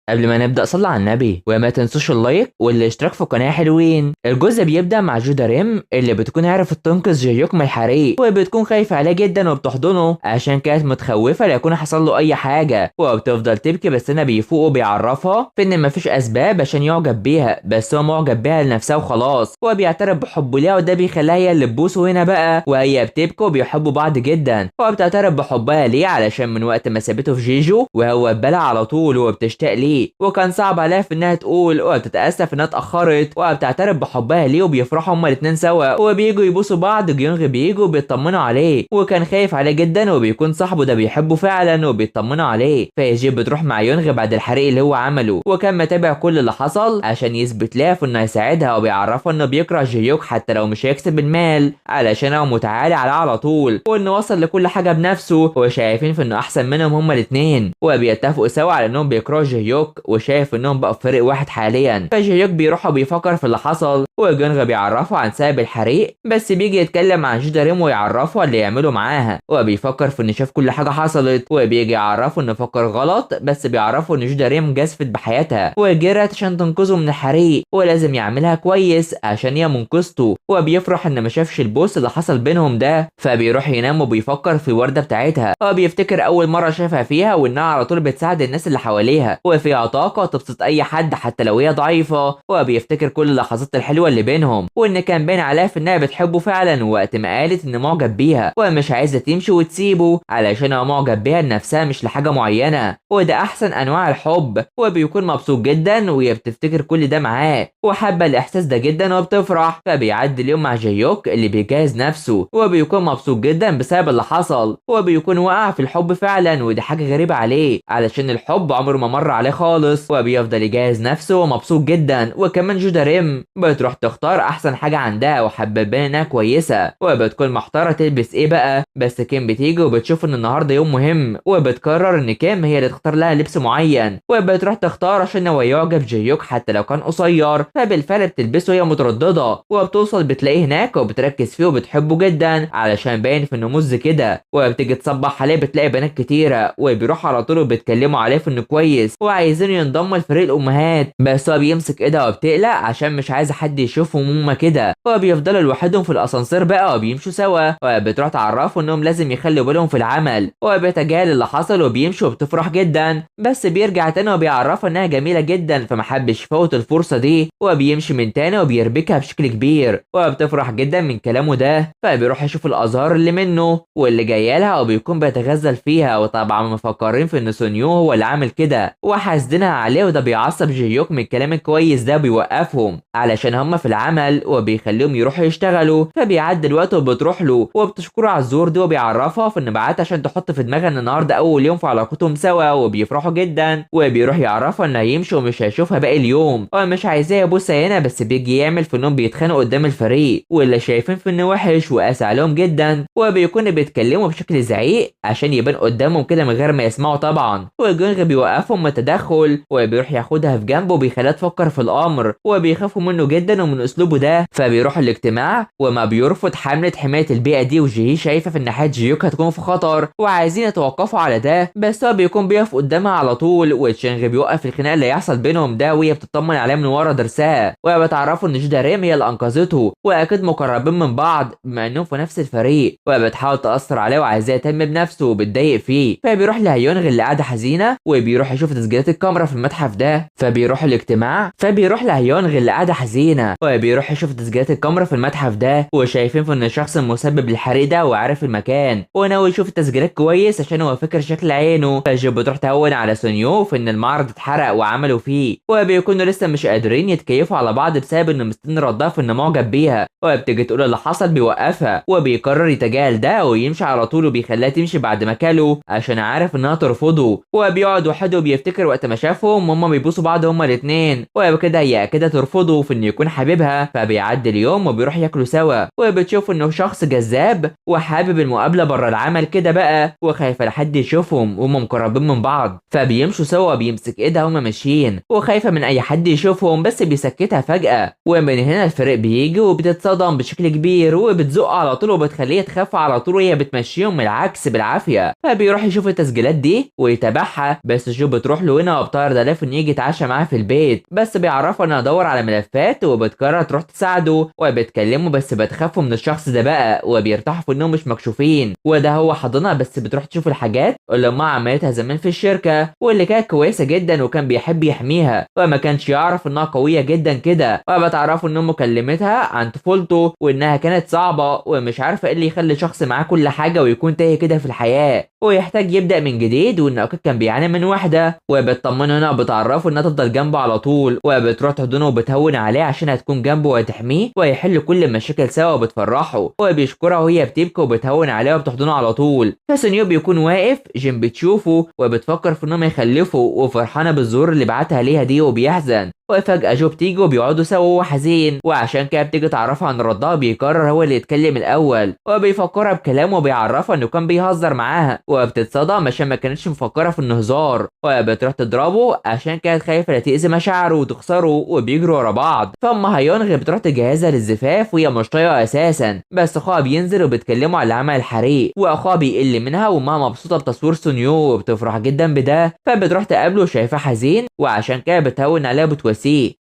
قبل ما نبدأ صلي على النبي وما تنسوش اللايك والاشتراك في القناة. حلوين. الجزء بيبدأ مع جودا ريم اللي بتكون عرفت تنقذ جيوك من الحريق، وبتكون خايفة عليه جدا وبتحضنه عشان كانت متخوفة لا يكون حصل له أي حاجة، وبتفضل تبكي. بس أنا بيفوق وبيعرفها في إن مفيش أسباب عشان يعجب بيها، بس هو معجب بيها لنفسها وخلاص. وبيعترف بحبه ليها وده بيخليها هي اللي تبوسه هنا بقى، وهي بتبكي وبيحبوا بعض جدا. وبتعترف بحبها ليه علشان من وقت ما سابته في جيجو وهو اتبلع على طول وبتشتاق ليه، وكان صعب عليها في انها تقول، وبتتاسف انها اتاخرت. وبتعترف بحبها ليه وبيفرحوا هما الاتنين سوا، وبييجوا يبوسوا بعض. جيونغ بييجوا وبيطمنوا عليه، وكان خايف عليه جدا وبيكون صاحبه ده بيحبه فعلا وبيطمنوا عليه. فيجي بتروح مع يونغ بعد الحريق اللي هو عمله، وكان متابع كل اللي حصل عشان يثبت لها في انه يساعدها، وبيعرفها انه بيكره جيوك حتى لو مش هيكسب المال علشان هو متعالي على طول، وانه وصل لكل حاجه بنفسه، وشايفين في انه احسن منهم هما الاتنين. وبيتفقوا سوا على انهم بيكرهوا جيوك، وشايف انهم بقوا في فريق واحد حاليا. فجيوك بيروح وبيفكر في اللي حصل، وجونغ بيعرفه عن سبب الحريق، بس بيجي يتكلم عن جودا ريم ويعرفه اللي يعمله معاها. وبيفكر في انه شاف كل حاجه حصلت، وبيجي يعرفه انه فكر غلط، بس بيعرفه ان جودا ريم جازفت بحياتها وجرت عشان تنقذه من الحريق، ولازم يعملها كويس عشان هي منقذته. وبيفرح ان ما شافش البوس اللي حصل بينهم ده، فبيروح ينام وبيفكر في الورده بتاعتها. هو بيفتكر اول مره شافها فيها وانها على طول بتساعد الناس اللي حواليها، وفيها طاقه تبسط اي حد حتى لو هي ضعيفه. وبيفتكر كل اللحظات الحلوه اللي بينهم، وان كان باين عليها في انها بتحبه فعلا وقت ما قالت ان معجب بيها ومش عايزه تمشي وتسيبه علشان هو معجب بيها لنفسها مش لحاجه معينه، وده احسن انواع الحب. وبيكون مبسوط جدا وهي بتفتكر كل ده معاه، وحابه الاحساس ده جدا وبتفرح. فبيعدي اليوم مع جيوك اللي بيجهز نفسه، وبيكون مبسوط جدا بسبب اللي حصل، وبيكون واقع في الحب فعلا، ودي حاجه غريبه عليه علشان الحب عمره ما مر عليه خالص. وبيفضل يجهز نفسه ومبسوط جدا. وكمان جودا ريم بتروح تختار احسن حاجه عندها وحابه تبان انها كويسه، وبتكون محتاره تلبس ايه بقى. بس كيم بتيجي وبتشوف ان النهارده يوم مهم، وبتقرر ان كيم هي اللي تختار لها لبس معين، وبتروح تختار عشان هو يعجب جيوك حتى لو كان قصير. فبالفعل بتلبسه هي متردده، وبتوصل بتلاقيه هناك وبتركز فيه وبتحبه جدا علشان باين في انه مز كده. وبتيجي تصبح عليه بتلاقي بنات كتيره، وبيروح على طول وبيتكلموا عليه في انه كويس وعايزين ينضموا لفريق الامهات. بس هو بيمسك ايدها وبتقلق عشان مش عايزه حد يشوفهم هما كده. وبيفضلوا لوحدهم في الاسانسير بقى وبيمشوا سوا، وبتروح تعرفوا انهم لازم يخلوا بالهم في العمل. وبيتجاهل اللي حصل وبيمشوا وبتفرح جدا، بس بيرجع تاني وبيعرفها انها جميله جدا فمحبش يفوت الفرصه دي. وبيمشي من تاني وبيربكها بشكل كبير، وبتفرح جدا من كلامه ده. فبيروح يشوف الازهار اللي منه واللي جايه لها، وبيكون بيتغزل فيها. وطبعا مفكرين في ان سونيو هو اللي عامل كده وحاسدينها عليه، وده بيعصب جيوك من الكلام الكويس ده، بيوقفهم علشان هم في العمل وبيخليهم يروحوا يشتغلوا. فبيعدي الوقت وبتروح له وبتشكره على الزور دي، وبيعرفها في ان بعت عشان تحط في دماغها ان النهارده اول يوم في علاقتهم سوا، وبيفرحوا جدا. وبيروح يعرفها انه هيمشي ومش هيشوفها باقي اليوم، ومش عايزاه يبوسها هنا، بس بيجي يعمل في انهم بيتخانقوا قدام الفريق واللي شايفين في انه وحش وقاسي عليهم جدا. وبيكونوا بيتكلموا بشكل زعيق عشان يبان قدامهم كده من غير ما يسمعوا طبعا. وجونغ بيوقفهم من التدخل، وبيروح ياخدها في جنبه وبيخليها تفكر في الامر، وبيخافوا منه جدا ومن اسلوبه ده. فبيروح الاجتماع وما بيرفض حمله حمايه البيئه دي، وجيهي شايفه في ان حياه جيوك هتكون في خطر وعايزين يتوقفوا على ده، بس هو بيكون بيقف قدامها على طول. وتشينغ بيوقف الخناق اللي هيحصل بينهم ده، وهي بتطمن عليه من ورا درسها، وبتعرفوا ان جودا ريم هي اللي انقذته، واكيد مقربين من بعض بما انهم في نفس الفريق. وبتحاول تاثر عليه وعايزاه يهتم بنفسه وبتضايق فيه. فبيروح لهيونغ اللي قاعده حزينه، وبيروح يشوف تسجيلات الكاميرا في المتحف ده. فبيروح الاجتماع فبيروح لهيونغ اللي قاعده حزينه، وبيروح يشوف تسجيلات الكاميرا في المتحف ده، وشايفين في ان الشخص المسبب للحريق ده وعارف المكان، وناوي يشوف التسجيلات كويس عشان هو فاكر شكل عينه. فجو بتروح تهون على سونيو في ان المعرض اتحرق وعملوا فيه، وبيكونوا لسه مش قادرين يتكيفوا على بعض بسبب انه مستني ردها في انه معجب بيها. وبتيجي تقول اللي حصل بيوقفها، وبيقرر يتجاهل ده ويمشي على طول، وبيخليها تمشي بعد ما كلوا عشان عارف انها ترفضه. وبيقعد وحده وبيفتكر وقت ما شافهم هما بيبوسوا بعض هما الاثنين، وبكده هي كده ترفضه في انه يكون حبيبها. فبيعدي اليوم وبيروح ياكلوا سوا، وبتشوف انه شخص جذاب وحابب المقابله بره العمل كده بقى، وخايفه لحد يشوفهم وهم مقربين من بعض. فبيمشوا سوا بيمسك ايدها هما ماشيين، وخايفه من اي حد يشوفهم بس بيسكتها فجاه. ومن هنا الفريق بيجي وبتتصدم بشكل كبير، وبتزق على طول وبتخليها تخاف على طول وهي بتمشيهم العكس بالعافيه. فبيروح يشوف التسجيلات دي ويتابعها، بس جو بتروح له هنا هنا وبتعرض عليه انه يجي يتعشى معاها في البيت، بس بيعرفها انها تدور على ملفات وبتقرر تروح تساعده وبتكلمه، بس بتخافوا من الشخص ده بقى وبيرتاحوا في انهم مش مكشوفين، وده هو حضنها بس بتروح تشوف الحاجات اللي امها عملتها زمان في الشركه واللي كانت كويسه جدا وكان بيحب يحميها وما كانش يعرف انها قويه جدا كده. وبتعرفوا ان امه كلمتها عن طفولته وانها كانت صعبه ومش عارفه ايه اللي يخلي شخص معاه كل حاجه ويكون تايه كده في الحياه ويحتاج يبدا من جديد، وانه اكيد كان بيعاني من وحده. وبتطمنه هنا وبتعرفه انها تفضل جنبه على طول وبتروح تحضنه وبتهون عليه عشان هتكون جنبه وتحميه ويحل كل المشاكل سوا وبتفرحه وبيشكرها وهي بتبكي وبتهون عليه وبتحضنه على طول. فسونيو بيكون واقف، جيم بتشوفه وبتفكر في انهم يخلفوا وفرحانه بالزهور اللي بعتها ليها دي وبيحزن. وفجأة جو بتيجي وبيقعدوا سوا وهو حزين، وعشان كده بتيجي تعرفها عن ردها بيقرر هو اللي يتكلم الأول وبيفكرها بكلامه وبيعرفها إنه كان بيهزر معاها وبتتصدم عشان ما كانتش مفكرة في إنه هزار وبتروح تضربه عشان كانت خايفة لا تأذي مشاعره وتخسره وبيجروا ورا بعض. فأما هيونغ بتروح تجهزها للزفاف وهي مش طايقة أساسا، بس أخوها بينزل وبيتكلموا على عمل الحريق وأخوها بيقل منها وأمها مبسوطة بتصوير سونيو وبتفرح جدا بده، فبتروح تقابله وشايفاه حزين وعشان كده بتهون عليه وبتواسيه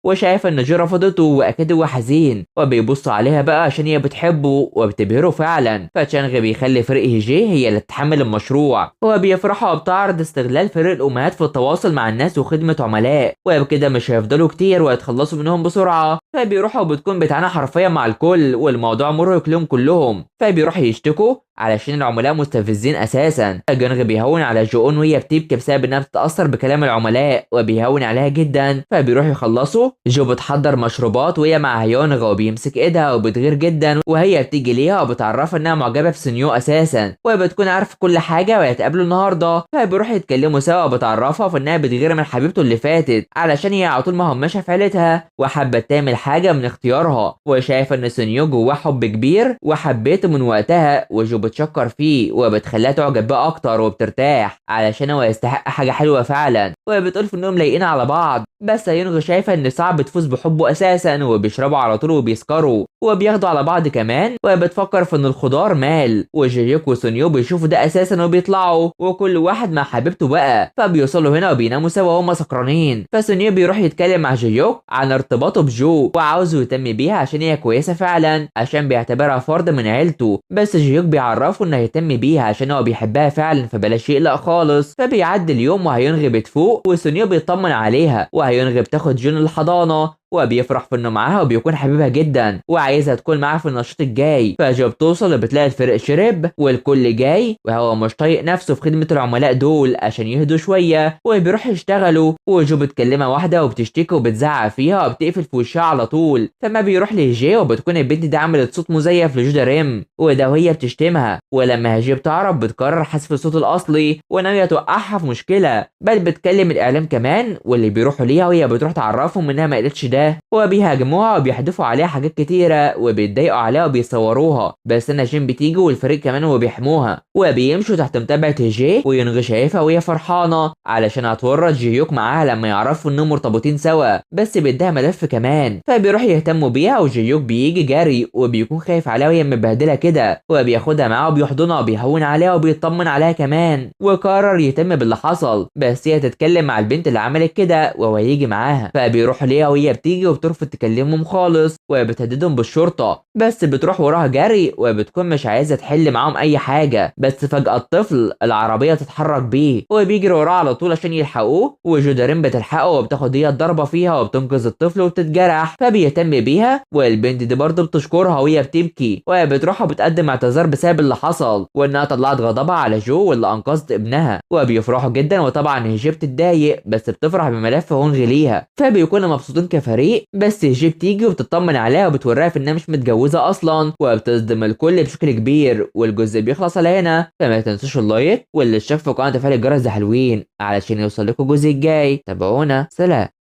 وشايفه ان جو رفضته واكيد هو حزين وبيبص عليها بقى عشان هي بتحبه وبتبهره فعلا. فتشانغ بيخلي فريق هيجي هي اللي تتحمل المشروع وبيفرحوا وبتعرض استغلال فريق الامهات في التواصل مع الناس وخدمه عملاء، وبكده مش هيفضلوا كتير ويتخلصوا منهم بسرعه. فبيروحوا وبتكون بتعانى حرفيا مع الكل والموضوع مرهق لهم كلهم، فبيروحوا يشتكوا علشان العملاء مستفزين اساسا. جونغ بيهون على جوون وهي بتبكي بسبب انها بتتاثر بكلام العملاء وبيهون عليها جدا. فبيروحوا يخلصوا، جو بتحضر مشروبات وهي مع هيونغ وبيمسك ايدها وبتغير جدا وهي بتيجي ليها وبتعرفها انها معجبه في سونيو اساسا وبتكون عارفه كل حاجه وهيتقابلوا النهارده. فبيروحوا يتكلموا سوا وبتعرفها في انها بتغير من حبيبته اللي فاتت علشان هي على طول ما هماش في عيلتها وحابه تعمل حاجه من اختيارها، وشايفه ان سونيو جواه حب كبير وحبيته من وقتها، وجو بتشكر فيه وبتخليها تعجب بيه اكتر وبترتاح علشان هو يستحق حاجه حلوه فعلا. وبتقول في انهم لايقين على بعض، بس هيونغ شايفه ان صعب تفوز بحبه اساسا وبيشربوا على طول وبيسكروا وبياخدوا على بعض كمان. وبتفكر في ان الخضار مال، وجيوك وسونيو بيشوفوا ده اساسا وبيطلعوا وكل واحد مع حبيبته بقى. فبيوصلوا هنا وبيناموا سوا وهم سكرانين. فسونيو بيروح يتكلم مع جيوك عن ارتباطه بجو وعاوزه يهتم بيها عشان هي كويسه فعلا عشان بيعتبرها فرد من عيلته، بس جيوك بيعرفه انه يهتم بيها عشان هو بيحبها فعلا فبلاش يقلق خالص. فبيعدي اليوم وهيونغ بتفوق وسونيو بيطمن عليها وهيونغ بتاخد جون الحضانه وبيفرح في انه معاها وبيكون حبيبها جدا وعايزها تكون معاه في النشاط الجاي. فجو بتوصل وبتلاقي الفريق شرب والكل جاي وهو مش طايق نفسه في خدمه العملاء دول عشان يهدوا شويه وبيروحوا يشتغلوا. وجو بتكلمها واحده وبتشتكي وبتزعق فيها وبتقفل في وشها على طول. فما بيروح لهجي وبتكون البنت دي عملت صوت مزيف لجودا ريم وده وهي بتشتمها، ولما هجي بتعرف بتقرر حذف الصوت الاصلي وناويه توقعها في مشكله، بل بتكلم الاعلام كمان واللي بيروحوا ليها وهي بتروح تعرفهم انها ما قالتش ده وبيهاجموها وبيحدفوا عليها حاجات كتيره وبيتضايقوا عليها وبيصوروها. بس انا جيم بتيجي والفريق كمان وبيحموها وبيمشوا تحت متابعه هيجي ويونغ شايفها وهي فرحانه علشان هتورط جيوك معاها لما يعرفوا انهم مرتبطين سوا، بس بيديها ملف كمان. فبيروح يهتموا بيها وجيوك بيجي جري وبيكون خايف عليها وهي مبهدله كده وبياخدها معاه وبيحضنها وبيهون عليها وبيطمن عليها كمان، وقرر يهتم باللي حصل بس هي تتكلم مع البنت اللي عملت كده وهو يجي معاها. فبيروح ليها وهي بتيجي وبترفض تكلمهم خالص وبتهددهم بالشرطه، بس بتروح وراها جري وبتكون مش عايزه تحل معاهم اي حاجه. بس فجاه الطفل العربيه تتحرك بيه وبيجري وراه على طول عشان يلحقوه، وجودارين بتلحقه وبتاخد هي الضربه فيها وبتنقذ الطفل وبتتجرح. فبيهتم بيها والبنت دي برضه بتشكرها وهي بتبكي وبتروح وبتقدم اعتذار بسبب اللي حصل وانها طلعت غضبها على جو واللي انقذت ابنها، وبيفرحوا جدا. وطبعا هيجي بتتضايق بس بتفرح بملف هونغ ليها، فبيكونوا مبسوطين كفريق. بس هيجي بتيجي وبتطمن عليها وبتوريها في انها مش متجوزه اصلا وبتصدم الكل بشكل كبير. والجزء بيخلص على هنا، فما تنسوش اللايك والاشتراك في قناه وتفعيل الجرس ده حلوين علشان يوصل لكم الجزء الجاي. تابعونا، سلام.